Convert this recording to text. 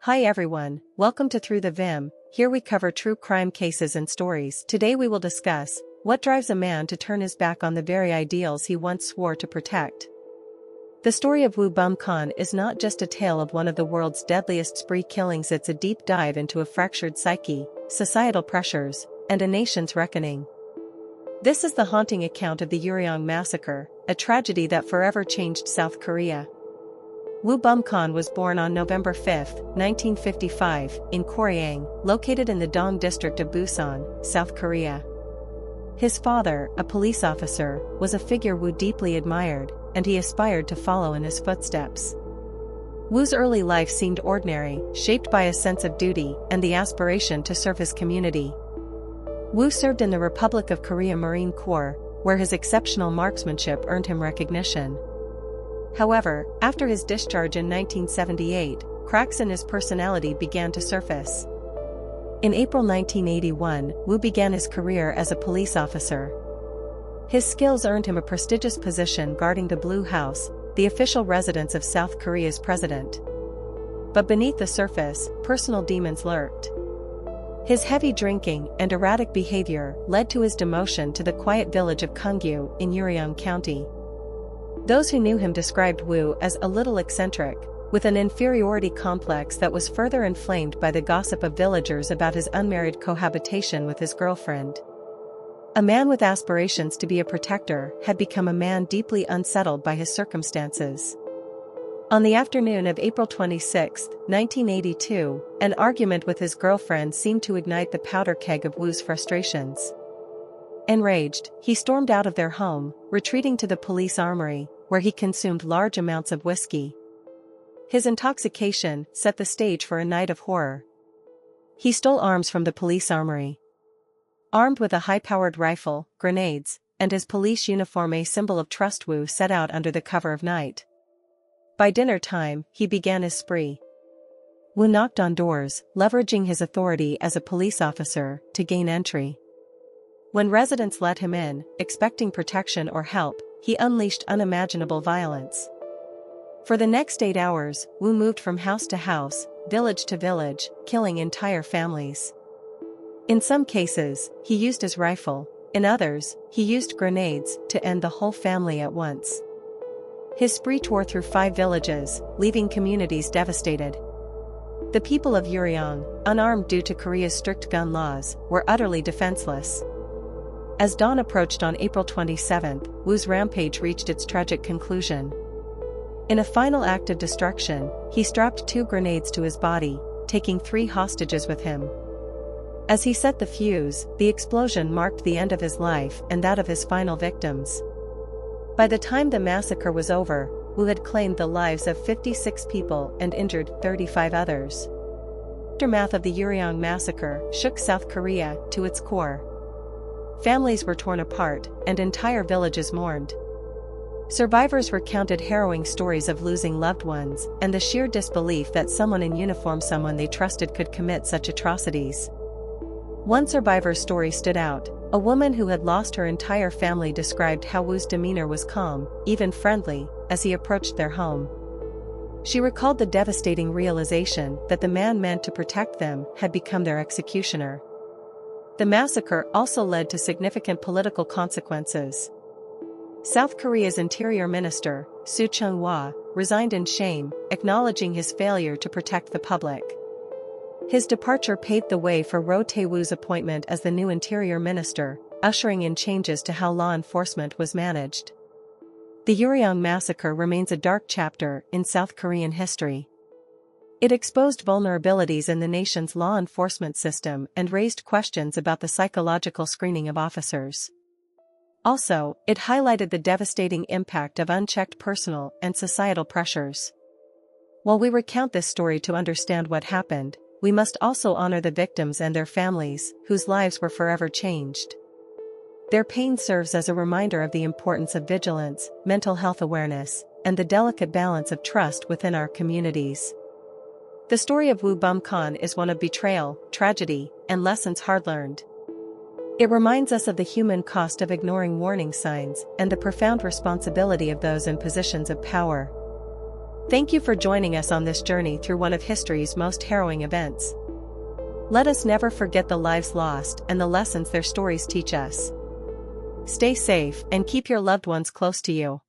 Hi everyone, welcome to Through the Vim. Here we cover true crime cases and stories. Today we will discuss what drives a man to turn his back on the very ideals he once swore to protect. The story of Bum-kon is not just a tale of one of the world's deadliest spree killings, it's a deep dive into a fractured psyche, societal pressures, and a nation's reckoning. This is the haunting account of the Uryong massacre, a tragedy that forever changed South Korea. Bum-kon was born on November 5, 1955, in Koryang, located in the Dong district of Busan, South Korea. His father, a police officer, was a figure Woo deeply admired, and he aspired to follow in his footsteps. Woo's early life seemed ordinary, shaped by a sense of duty and the aspiration to serve his community. Woo served in the Republic of Korea Marine Corps, where his exceptional marksmanship earned him recognition. However, after his discharge in 1978, cracks in his personality began to surface. In April 1981, Woo began his career as a police officer. His skills earned him a prestigious position guarding the Blue House, the official residence of South Korea's president. But beneath the surface, personal demons lurked. His heavy drinking and erratic behavior led to his demotion to the quiet village of Kungyu in Uryong County. Those who knew him described Woo as a little eccentric, with an inferiority complex that was further inflamed by the gossip of villagers about his unmarried cohabitation with his girlfriend. A man with aspirations to be a protector had become a man deeply unsettled by his circumstances. On the afternoon of April 26, 1982, an argument with his girlfriend seemed to ignite the powder keg of Woo's frustrations. Enraged, he stormed out of their home, retreating to the police armory, where he consumed large amounts of whiskey. His intoxication set the stage for a night of horror. He stole arms from the police armory. Armed with a high-powered rifle, grenades, and his police uniform, a symbol of trust, Woo set out under the cover of night. By dinner time, he began his spree. Woo knocked on doors, leveraging his authority as a police officer to gain entry. When residents let him in, expecting protection or help, he unleashed unimaginable violence. For the next 8 hours, Woo moved from house to house, village to village, killing entire families. In some cases, he used his rifle, in others, he used grenades to end the whole family at once. His spree tore through 5 villages, leaving communities devastated. The people of Uryong, unarmed due to Korea's strict gun laws, were utterly defenseless. As dawn approached on April 27, Woo's rampage reached its tragic conclusion. In a final act of destruction, he strapped 2 grenades to his body, taking 3 hostages with him. As he set the fuse, the explosion marked the end of his life and that of his final victims. By the time the massacre was over, Woo had claimed the lives of 56 people and injured 35 others. The aftermath of the Uryong massacre shook South Korea to its core. Families were torn apart, and entire villages mourned. Survivors recounted harrowing stories of losing loved ones and the sheer disbelief that someone in uniform, someone they trusted, could commit such atrocities. One survivor's story stood out. A woman who had lost her entire family described how Woo's demeanor was calm, even friendly, as he approached their home. She recalled the devastating realization that the man meant to protect them had become their executioner. The massacre also led to significant political consequences. South Korea's Interior Minister, Soo Chung-hwa, resigned in shame, acknowledging his failure to protect the public. His departure paved the way for Roh Tae-woo's appointment as the new Interior Minister, ushering in changes to how law enforcement was managed. The Uryong massacre remains a dark chapter in South Korean history. It exposed vulnerabilities in the nation's law enforcement system and raised questions about the psychological screening of officers. Also, it highlighted the devastating impact of unchecked personal and societal pressures. While we recount this story to understand what happened, we must also honor the victims and their families, whose lives were forever changed. Their pain serves as a reminder of the importance of vigilance, mental health awareness, and the delicate balance of trust within our communities. The story of Bum-kon is one of betrayal, tragedy, and lessons hard learned. It reminds us of the human cost of ignoring warning signs and the profound responsibility of those in positions of power. Thank you for joining us on this journey through one of history's most harrowing events. Let us never forget the lives lost and the lessons their stories teach us. Stay safe and keep your loved ones close to you.